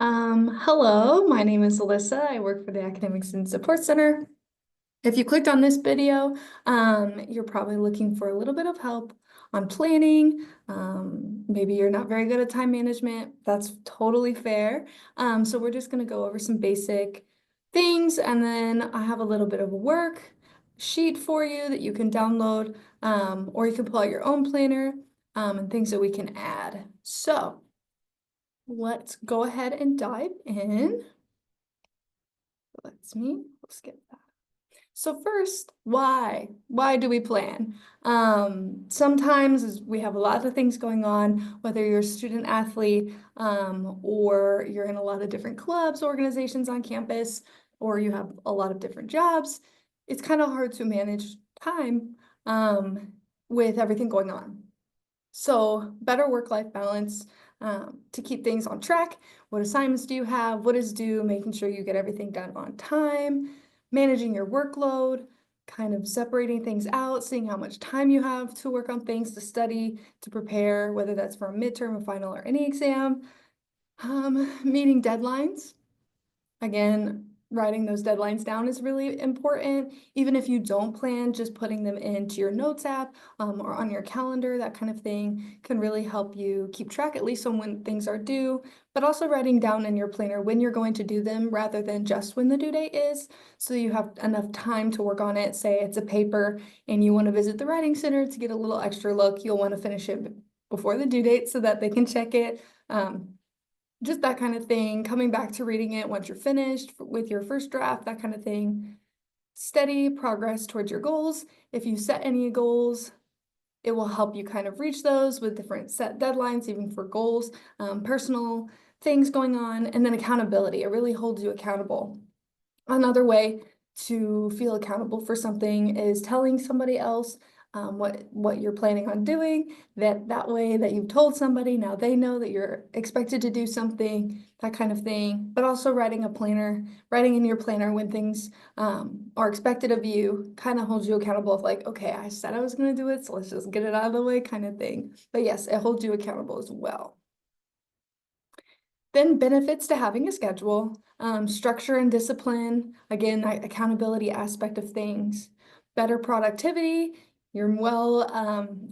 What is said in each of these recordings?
Hello, my name is Alyssa. I work for the Academic Student Support Center. If you clicked on this video, you're probably looking for a little bit of help on planning. Maybe you're not very good at time management. That's totally fair. So we're just going to go over some basic things, and then I have a little bit of a work sheet for you that you can download, or you can pull out your own planner, and things that we can add. So let's go ahead and dive in. Let's skip that. So first, why? Why do we plan? Sometimes we have a lot of things going on, whether you're a student athlete, or you're in a lot of different clubs, organizations on campus, or you have a lot of different jobs. It's kind of hard to manage time, with everything going on. So better work-life balance, to keep things on track. What assignments do you have? What is due? Making sure you get everything done on time, managing your workload, kind of separating things out, seeing how much time you have to work on things, to study, to prepare, whether that's for a midterm, a final, or any exam. Meeting deadlines. Again, writing those deadlines down is really important. Even if you don't plan, just putting them into your notes app, or on your calendar, that kind of thing can really help you keep track, at least on when things are due, but also writing down in your planner when you're going to do them rather than just when the due date is, so you have enough time to work on it. Say it's a paper and you want to visit the writing center to get a little extra look, you'll want to finish it before the due date so that they can check it. Just that kind of thing, coming back to reading it once you're finished with your first draft, that kind of thing. Steady progress towards your goals. If you set any goals, it will help you kind of reach those with different set deadlines, even for goals, personal things going on, and then accountability. It really holds you accountable. Another way to feel accountable for something is telling somebody else, what you're planning on doing. That way that you've told somebody, now they know that you're expected to do something, that kind of thing. But also writing in your planner when things are expected of you, kind of holds you accountable of like, okay, I said I was going to do it, so let's just get it out of the way, kind of thing. But yes, it holds you accountable as well. Then benefits to having a schedule, structure and discipline, again, that accountability aspect of things, better productivity, you're well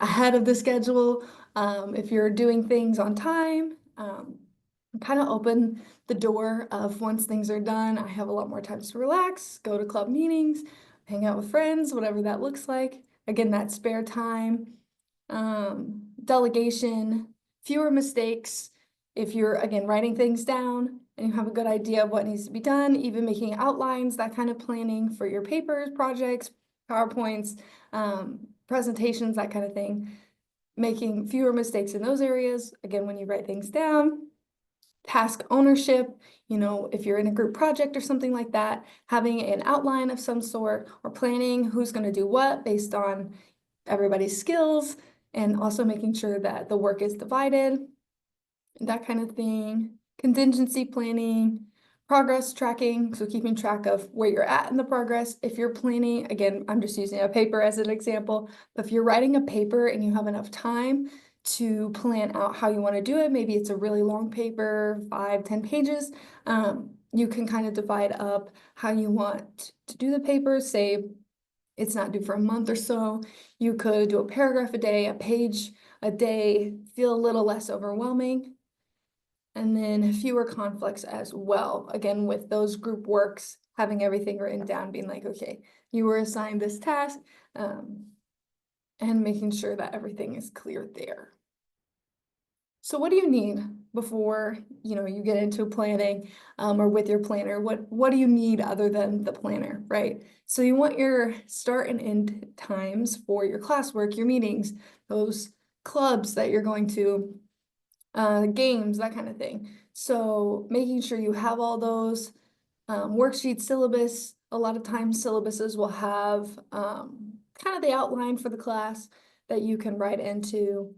ahead of the schedule, if you're doing things on time, kind of open the door of once things are done, I have a lot more time to relax, go to club meetings, hang out with friends, whatever that looks like. Again, that spare time, delegation, fewer mistakes. If you're, again, writing things down and you have a good idea of what needs to be done, even making outlines, that kind of planning for your papers, projects, PowerPoints, presentations, that kind of thing, making fewer mistakes in those areas. Again, when you write things down, task ownership, if you're in a group project or something like that, having an outline of some sort or planning who's going to do what based on everybody's skills, and also making sure that the work is divided, that kind of thing. Contingency planning, progress tracking, so keeping track of where you're at in the progress. If you're planning, again, I'm just using a paper as an example, but if you're writing a paper and you have enough time to plan out how you want to do it, maybe it's a really long paper, 5-10 pages, you can kind of divide up how you want to do the paper. Say it's not due for a month or so, you could do a paragraph a day, a page a day, feel a little less overwhelming. And then fewer conflicts as well. Again, with those group works, having everything written down, being like, okay, you were assigned this task, and making sure that everything is clear there. So what do you need before you get into planning, or with your planner? What do you need other than the planner, right? So you want your start and end times for your classwork, your meetings, those clubs that you're going to, games, that kind of thing. So making sure you have all those, worksheets, syllabus. A lot of times syllabuses will have kind of the outline for the class that you can write into,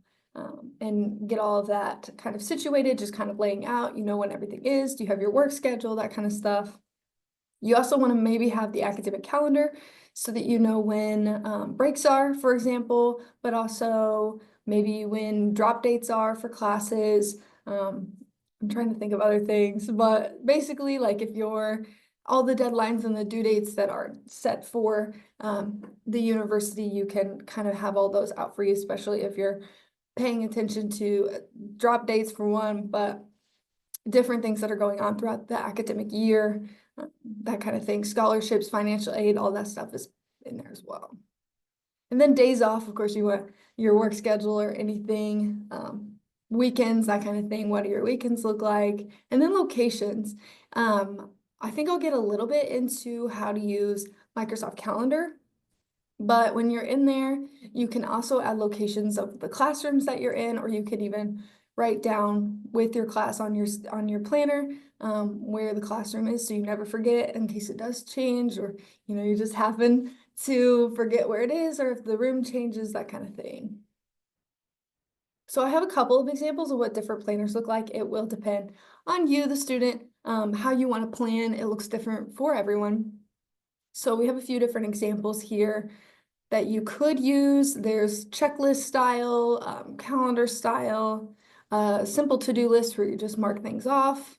and get all of that kind of situated, just kind of laying out, when everything is. Do you have your work schedule, that kind of stuff. You also want to maybe have the academic calendar so that you know when breaks are, for example, but also maybe when drop dates are for classes, I'm trying to think of other things, but basically, like if you're all the deadlines and the due dates that are set for the university, you can kind of have all those out for you, especially if you're paying attention to drop dates for one, but different things that are going on throughout the academic year, that kind of thing. Scholarships, financial aid, all that stuff is in there as well. And then days off, of course, you want your work schedule or anything, weekends, that kind of thing. What do your weekends look like? And then locations. I think I'll get a little bit into how to use Microsoft Calendar, but when you're in there, you can also add locations of the classrooms that you're in, or you could even write down with your class on your planner where the classroom is, so you never forget in case it does change, or you just happen to forget where it is, or if the room changes, that kind of thing. So I have a couple of examples of what different planners look like. It will depend on you, the student, how you want to plan. It looks different for everyone. So we have a few different examples here that you could use. There's checklist style, calendar style, simple to-do list where you just mark things off.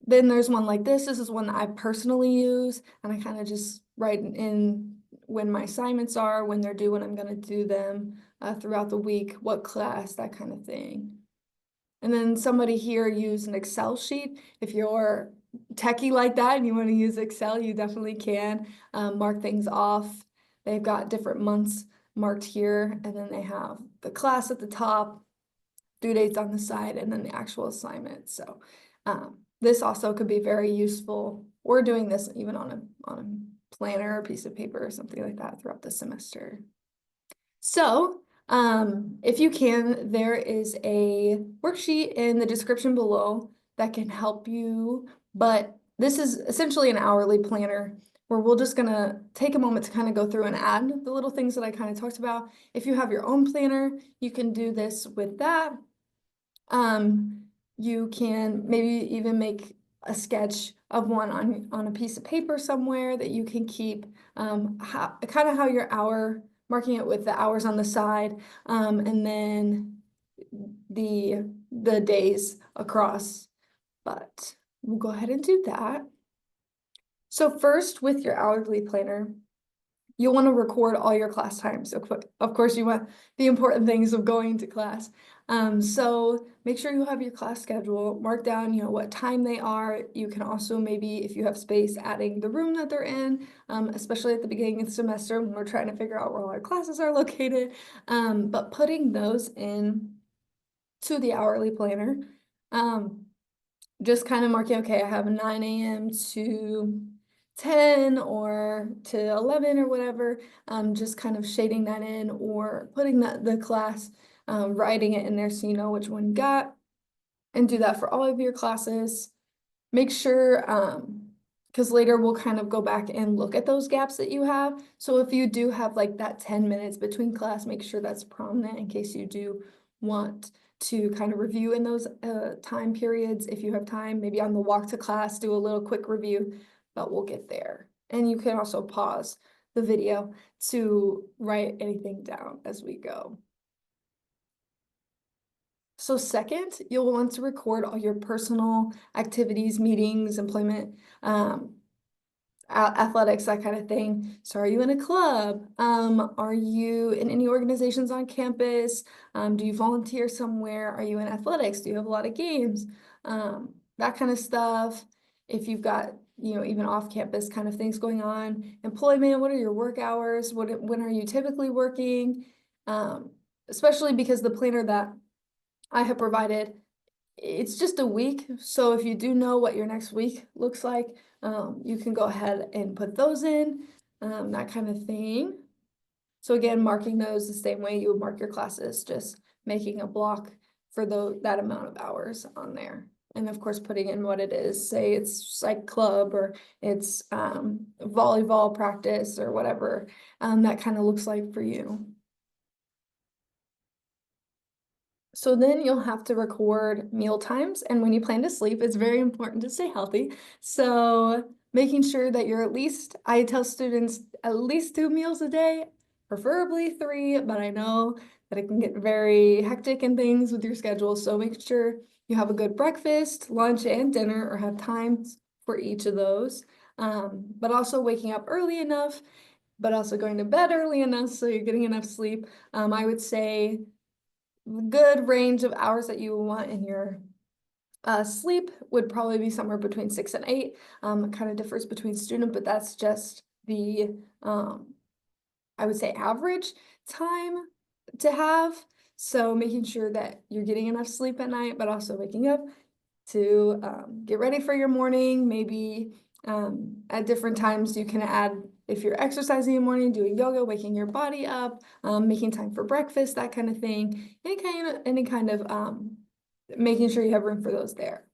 Then there's one like this. This is one that I personally use, and I kind of just write in when my assignments are, when they're due, when I'm going to do them throughout the week, what class, that kind of thing. And then somebody here used an Excel sheet. If you're techie like that and you want to use Excel, you definitely can mark things off. They've got different months marked here, and then they have the class at the top, due dates on the side, and then the actual assignment. So this also could be very useful. We're doing this even on a planner, a piece of paper, or something like that throughout the semester. So if you can, there is a worksheet in the description below that can help you, but this is essentially an hourly planner where we're just gonna take a moment to kind of go through and add the little things that I kind of talked about. If you have your own planner, you can do this with that. You can maybe even make a sketch of one on a piece of paper somewhere that you can keep, kind of how your hour, marking it with the hours on the side, and then the days across. But we'll go ahead and do that. So first, with your hourly planner, you'll want to record all your class times. Of course, you want the important things of going to class. So make sure you have your class schedule, mark down, what time they are. You can also maybe, if you have space, adding the room that they're in, especially at the beginning of the semester when we're trying to figure out where all our classes are located. But putting those in to the hourly planner, just kind of marking, okay, I have a 9 a.m. to 10 or to 11 or whatever, just kind of shading that in or putting the class, writing it in there so you know which one you got, and do that for all of your classes. Make sure, because later we'll kind of go back and look at those gaps that you have. So if you do have like that 10 minutes between class, make sure that's prominent in case you do want to kind of review in those time periods. If you have time, maybe on the walk to class, do a little quick review, but we'll get there. And you can also pause the video to write anything down as we go. So second, you'll want to record all your personal activities, meetings, employment, athletics, that kind of thing. So are you in a club? Are you in any organizations on campus? Do you volunteer somewhere? Are you in athletics? Do you have a lot of games? That kind of stuff. If you've got, even off-campus kind of things going on. Employment, what are your work hours? When are you typically working? Especially because the planner that I have provided, it's just a week. So if you do know what your next week looks like, you can go ahead and put those in, that kind of thing. So again, marking those the same way you would mark your classes, just making a block for that amount of hours on there. And of course, putting in what it is, say it's psych club or it's volleyball practice or whatever that kind of looks like for you. So then you'll have to record meal times, and when you plan to sleep, it's very important to stay healthy. So making sure that you're I tell students at least 2 meals a day, preferably 3, but I know that it can get very hectic and things with your schedule. So make sure you have a good breakfast, lunch, and dinner, or have times for each of those. But also waking up early enough, but also going to bed early enough so you're getting enough sleep. I would say good range of hours that you want in your sleep would probably be somewhere between 6 and 8. It kind of differs between student, but that's just the I would say average time to have. So making sure that you're getting enough sleep at night, but also waking up to get ready for your morning. Maybe at different times you can add, if you're exercising in the morning, doing yoga, waking your body up, making time for breakfast, that kind of thing. Any kind of making sure you have room for those there.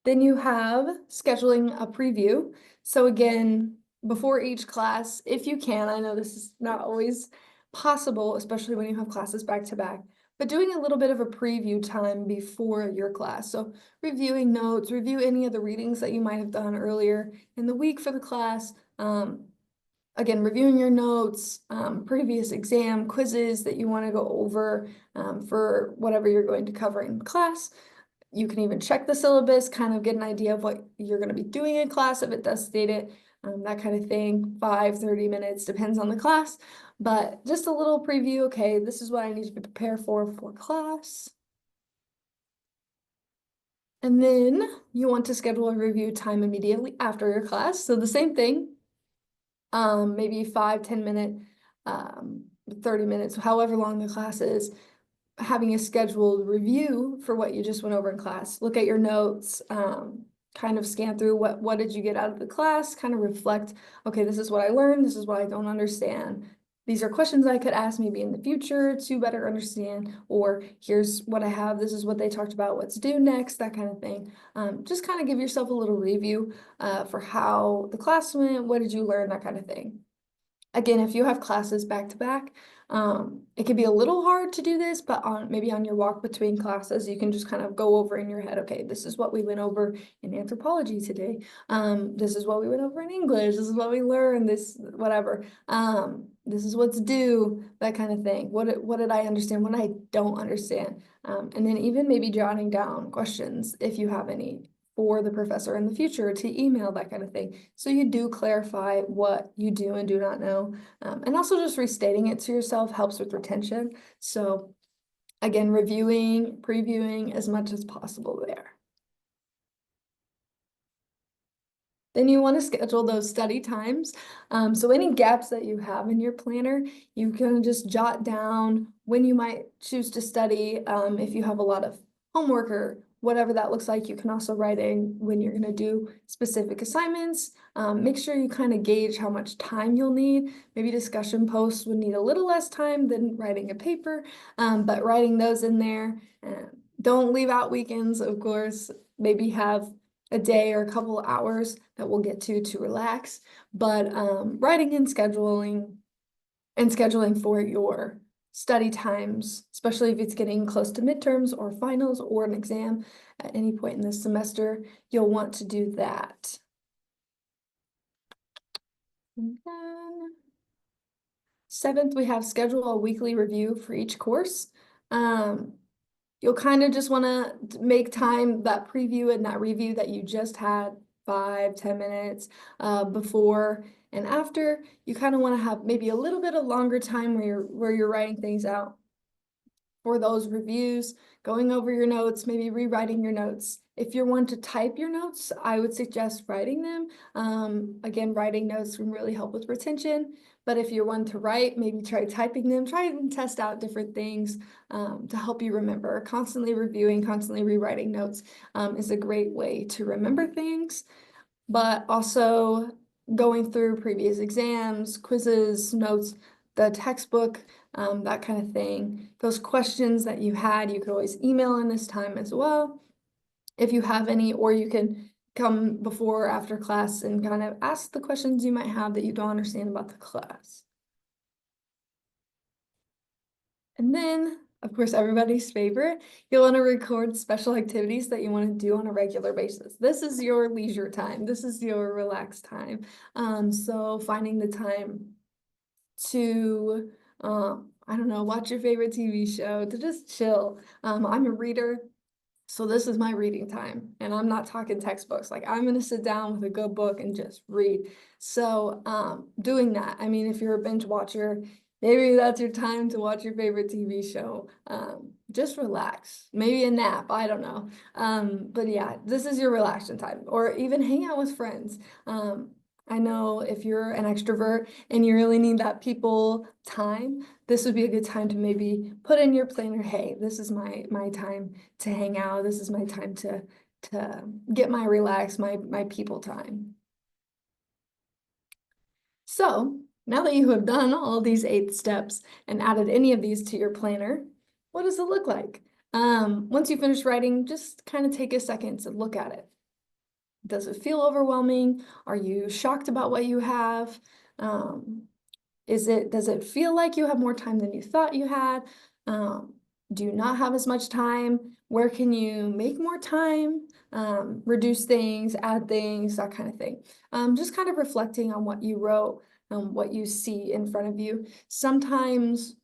Then you have scheduling a preview. So again, before each class, if you can, I know this is not always possible, especially when you have classes back to back, but doing a little bit of a preview time before your class. So reviewing notes, review any of the readings that you might have done earlier in the week for the class. Again, reviewing your notes, previous exam quizzes that you want to go over for whatever you're going to cover in class. You can even check the syllabus, kind of get an idea of what you're going to be doing in class if it does state it, that kind of thing. 30 minutes, depends on the class, but just a little preview. Okay, this is what I need to prepare for class. And then you want to schedule a review time immediately after your class. So the same thing, maybe 5, 10 minute, 30 minutes, however long the class is, having a scheduled review for what you just went over in class. Look at your notes, kind of scan through what did you get out of the class, kind of reflect, okay, this is what I learned, this is what I don't understand. These are questions I could ask maybe in the future to better understand, or here's what I have, this is what they talked about, what's due next, that kind of thing. Just kind of give yourself a little review for how the class went, what did you learn, that kind of thing. Again, if you have classes back to back, it can be a little hard to do this, but maybe on your walk between classes, you can just kind of go over in your head, okay, this is what we went over in anthropology today. This is what we went over in English. This is what we learned, this, whatever. This is what's due, that kind of thing. What did I understand? What I don't understand? And then even maybe jotting down questions if you have any for the professor in the future to email, that kind of thing. So you do clarify what you do and do not know. And also just restating it to yourself helps with retention. So again, reviewing, previewing as much as possible there. Then you want to schedule those study times. So any gaps that you have in your planner, you can just jot down when you might choose to study. If you have a lot of homework or whatever that looks like, you can also write in when you're going to do specific assignments. Make sure you kind of gauge how much time you'll need. Maybe discussion posts would need a little less time than writing a paper, but writing those in there. Don't leave out weekends, of course. Maybe have a day or a couple of hours that we'll get to relax, but writing and scheduling for your study times, especially if it's getting close to midterms or finals or an exam at any point in this semester, you'll want to do that. And then 7th, we have schedule a weekly review for each course. You'll kind of just want to make time, that preview and that review that you just had 5-10 minutes before and after. You kind of want to have maybe a little bit of longer time where you're writing things out for those reviews, going over your notes, maybe rewriting your notes. If you're one to type your notes, I would suggest writing them. Again, writing notes can really help with retention. But if you're one to write, maybe try typing them, try and test out different things to help you remember. Constantly reviewing, constantly rewriting notes is a great way to remember things, but also going through previous exams, quizzes, notes, the textbook, that kind of thing. Those questions that you had, you could always email in this time as well if you have any, or you can come before or after class and kind of ask the questions you might have that you don't understand about the class. And then, of course, everybody's favorite, you'll want to record special activities that you want to do on a regular basis. This is your leisure time. This is your relaxed time. So finding the time to I don't know, watch your favorite TV show, to just chill. I'm a reader. So this is my reading time, and I'm not talking textbooks. Like I'm gonna sit down with a good book and just read. So doing that, I mean, if you're a binge watcher, maybe that's your time to watch your favorite TV show. Just relax, maybe a nap, I don't know. But yeah, this is your relaxation time, or even hang out with friends. I know if you're an extrovert and you really need that people time, this would be a good time to maybe put in your planner, hey, this is my time to hang out. This is my time to get my relax, my people time. So now that you have done all these 8 steps and added any of these to your planner, what does it look like? Once you finish writing, just kind of take a second to look at it. Does it feel overwhelming? Are you shocked about what you have? Um, does it feel like you have more time than you thought you had? Um, do you not have as much time? Where can you make more time? Reduce things, add things, that kind of thing. Just kind of reflecting on what you wrote, what you see in front of you. Sometimes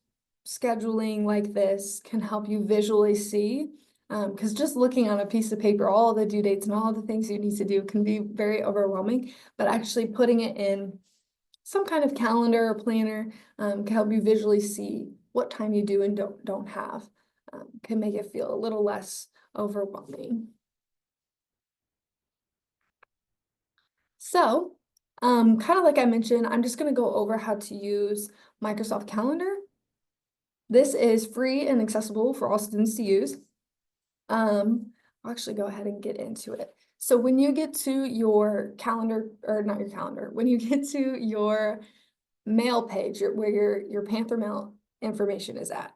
scheduling like this can help you visually see, because just looking on a piece of paper, all the due dates and all the things you need to do can be very overwhelming, but actually putting it in some kind of calendar or planner can help you visually see what time you do and don't have. Can make it feel a little less overwhelming. So, kind of like I mentioned, I'm just going to go over how to use Microsoft Calendar. This is free and accessible for all students to use. I'll actually go ahead and get into it. So when you get to your calendar, or not your calendar, when you get to your mail page, where your Panther mail information is at.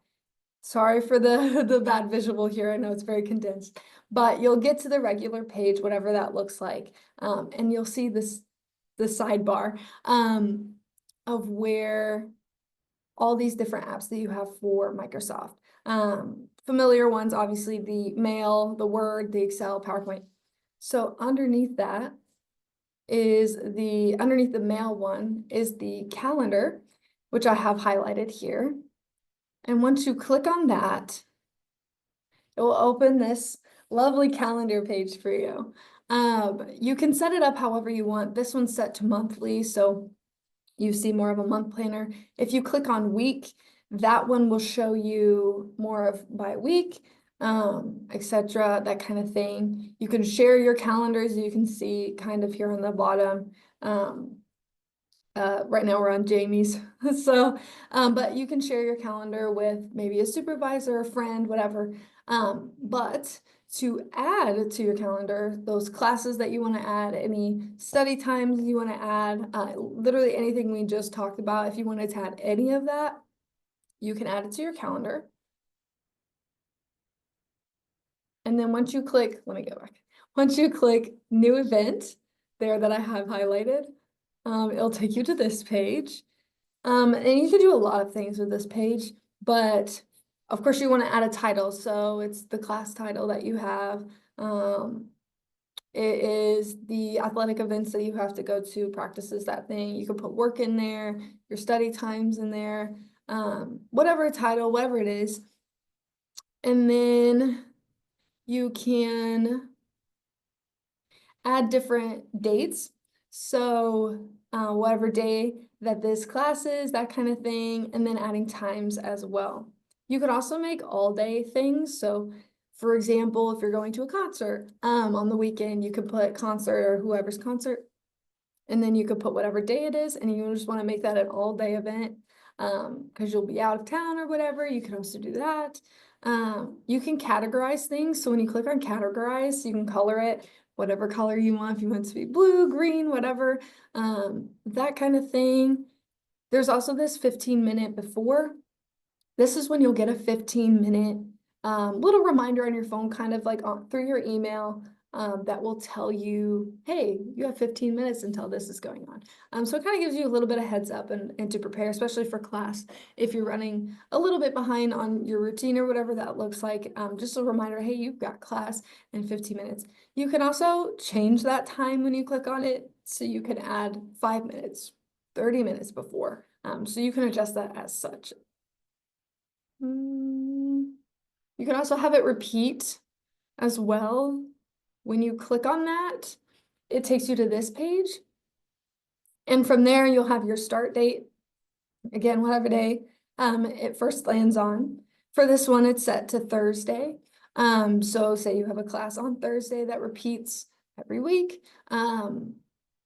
Sorry for the bad visual here. I know it's very condensed, but you'll get to the regular page, whatever that looks like, and you'll see the sidebar of where all these different apps that you have for Microsoft. Familiar ones, obviously the Mail, the Word, the Excel, PowerPoint. So underneath that is underneath the Mail one is the calendar, which I have highlighted here. And once you click on that, it will open this lovely calendar page for you. You can set it up however you want. This one's set to monthly, so you see more of a month planner. If you click on week, that one will show you more of by week, etc., that kind of thing. You can share your calendars. You can see kind of here on the bottom. Right now we're on Jamie's. So, but you can share your calendar with maybe a supervisor, a friend, whatever. But to add to your calendar, those classes that you want to add, any study times you want to add, literally anything we just talked about, if you wanted to add any of that, you can add it to your calendar. And then once you click, let me go back. Once you click new event there that I have highlighted, it'll take you to this page. And you can do a lot of things with this page, but of course you want to add a title. So it's the class title that you have. It is the athletic events that you have to go to, practices, that thing. You can put work in there, your study times in there, whatever title, whatever it is. And then you can add different dates. So whatever day that this class is, that kind of thing, and then adding times as well. You could also make all day things. So for example, if you're going to a concert on the weekend, you could put concert or whoever's concert, and then you could put whatever day it is, and you just want to make that an all day event because you'll be out of town or whatever. You can also do that. You can categorize things. So when you click on categorize, you can color it whatever color you want, if you want it to be blue, green, whatever, that kind of thing. There's also this 15-minute before. This is when you'll get a 15-minute little reminder on your phone, kind of like through your email, that will tell you, hey, you have 15 minutes until this is going on. So it kind of gives you a little bit of heads up and to prepare, especially for class. If you're running a little bit behind on your routine or whatever that looks like, just a reminder, hey, you've got class in 15 minutes. You can also change that time when you click on it. So you can add 5 minutes, 30 minutes before. So you can adjust that as such. You can also have it repeat as well. When you click on that, it takes you to this page. And from there, you'll have your start date. Again, whatever day it first lands on. For this one, it's set to Thursday. So say you have a class on Thursday that repeats every week.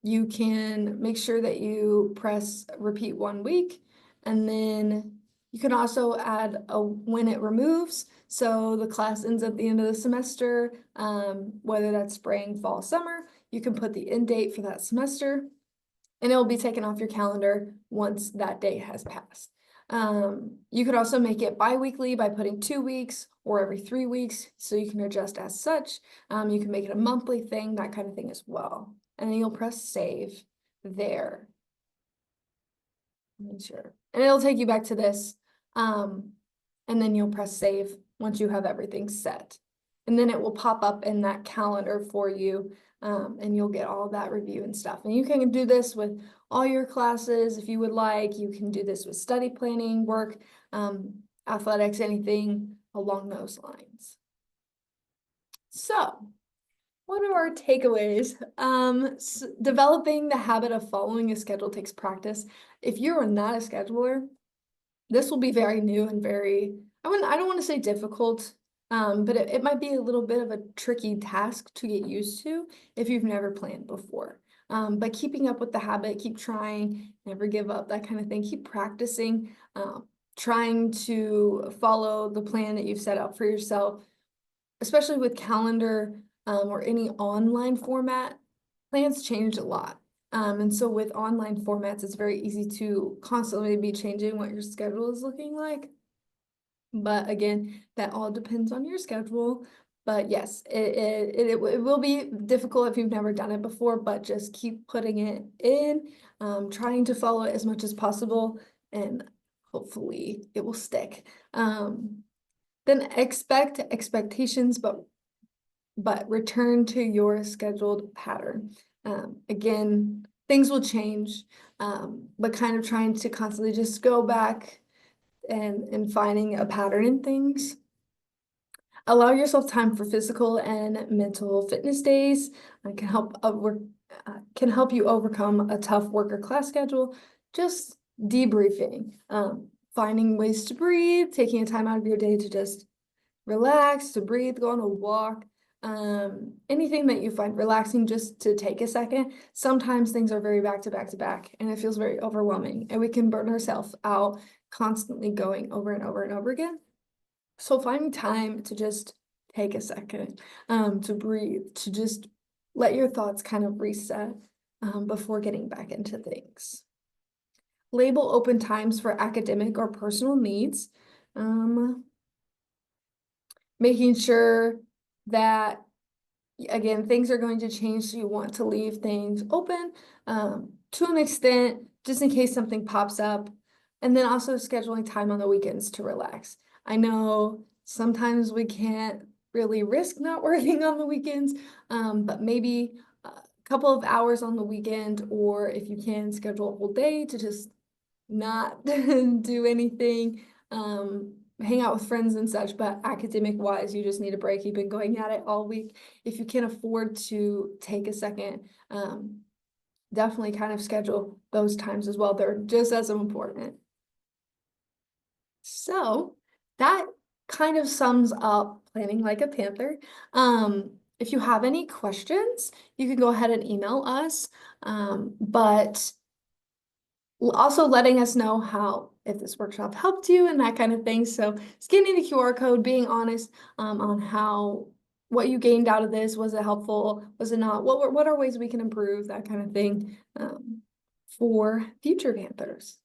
You can make sure that you press repeat 1 week, and then you can also add a when it removes. So the class ends at the end of the semester, whether that's spring, fall, summer, you can put the end date for that semester, and it will be taken off your calendar once that day has passed. You could also make it bi-weekly by putting 2 weeks or every 3 weeks, so you can adjust as such. You can make it a monthly thing, that kind of thing as well. And then you'll press save there. Sure. And it'll take you back to this. And then you'll press save once you have everything set. And then it will pop up in that calendar for you, and you'll get all that review and stuff. And you can do this with all your classes if you would like. You can do this with study planning, work, athletics, anything along those lines. So, what are our takeaways? Developing the habit of following a schedule takes practice. If you are not a scheduler, this will be very new and very, I don't want to say difficult, but it might be a little bit of a tricky task to get used to if you've never planned before. But keeping up with the habit, keep trying, never give up, that kind of thing. Keep practicing, trying to follow the plan that you've set out for yourself, especially with calendar or any online format. Plans change a lot. And so with online formats, it's very easy to constantly be changing what your schedule is looking like. But again, that all depends on your schedule. But yes, it will be difficult if you've never done it before, but just keep putting it in, trying to follow it as much as possible, and hopefully it will stick. Then expect expectations, but return to your scheduled pattern. Again, things will change, but kind of trying to constantly just go back and finding a pattern in things. Allow yourself time for physical and mental fitness days. Can help you overcome a tough work or class schedule. Just debriefing, finding ways to breathe, taking a time out of your day to just relax, to breathe, go on a walk. Anything that you find relaxing, just to take a second. Sometimes things are very back to back to back, and it feels very overwhelming, and we can burn ourselves out constantly going over and over and over again. So finding time to just take a second, to breathe, to just let your thoughts kind of reset, before getting back into things. Label open times for academic or personal needs. Making sure that, again, things are going to change, so you want to leave things open to an extent, just in case something pops up. And then also scheduling time on the weekends to relax. I know sometimes we can't really risk not working on the weekends, but maybe a couple of hours on the weekend, or if you can, schedule a whole day to just not do anything, hang out with friends and such, but academic wise, you just need a break. You've been going at it all week. If you can afford to take a second, definitely kind of schedule those times as well. They're just as important. So that kind of sums up planning like a Panther. If you have any questions, you can go ahead and email us. But also letting us know how, if this workshop helped you and that kind of thing. So scanning the QR code, being honest on what you gained out of this. Was it helpful? Was it not? What are ways we can improve, that kind of thing, for future Panthers.